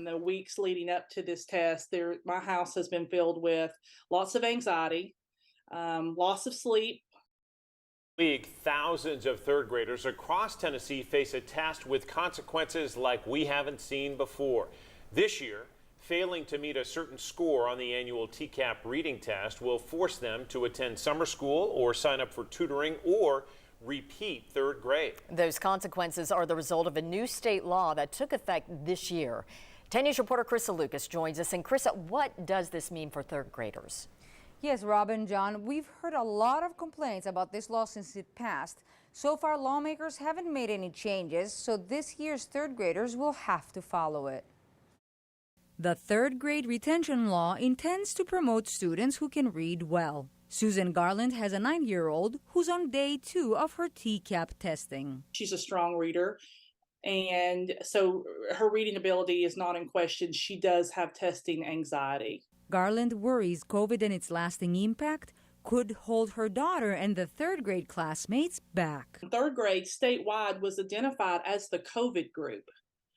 In the weeks leading up to this test, my house has been filled with lots of anxiety, loss of sleep. Week, thousands of third graders across Tennessee face a test with consequences like we haven't seen before. This year, failing to meet a certain score on the annual TCAP reading test will force them to attend summer school or sign up for tutoring or repeat third grade. Those consequences are the result of a new state law that took effect this year. 10 News reporter Krista Lucas joins us. And Krista, what does this mean for third graders? Yes, Robin, John, we've heard a lot of complaints about this law since it passed. So far, lawmakers haven't made any changes, so this year's third graders will have to follow it. The third grade retention law intends to promote students who can read well. Susan Garland has a 9-year-old who's on day 2 of her TCAP testing. She's a strong reader, and so her reading ability is not in question. She does have testing anxiety. Garland worries COVID and its lasting impact could hold her daughter and the third grade classmates back. Third grade statewide was identified as the COVID group.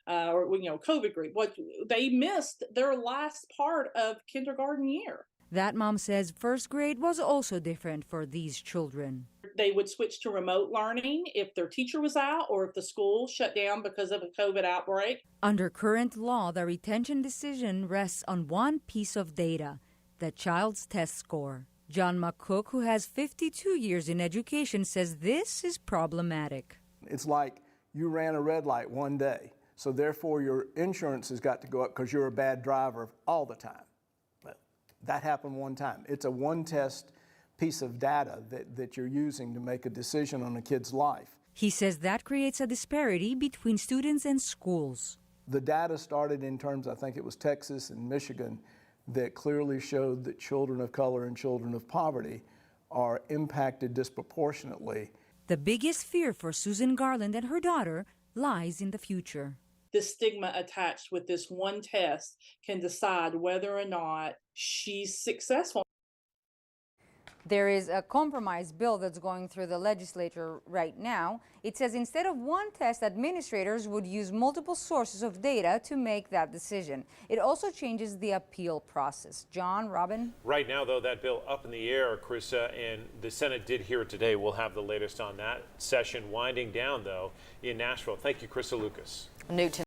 COVID group. What they missed their last part of kindergarten year. That mom says first grade was also different for these children. They would switch to remote learning if their teacher was out or if the school shut down because of a COVID outbreak. Under current law, the retention decision rests on one piece of data, the child's test score. John McCook, who has 52 years in education, says this is problematic. It's like you ran a red light one day, so therefore your insurance has got to go up because you're a bad driver all the time. But that happened one time. It's a one-test piece of data that you're using to make a decision on a kid's life. He says that creates a disparity between students and schools. The data started in terms, I think it was Texas and Michigan, that clearly showed that children of color and children of poverty are impacted disproportionately. The biggest fear for Susan Garland and her daughter lies in the future. The stigma attached with this one test can decide whether or not she's successful. There is a compromise bill that's going through the legislature right now. It says instead of one test, administrators would use multiple sources of data to make that decision. It also changes the appeal process. John, Robin? Right now, though, that bill up in the air, Krista, and the Senate did hear it today. We'll have the latest on that session winding down, though, in Nashville. Thank you, Krista Lucas. Newton.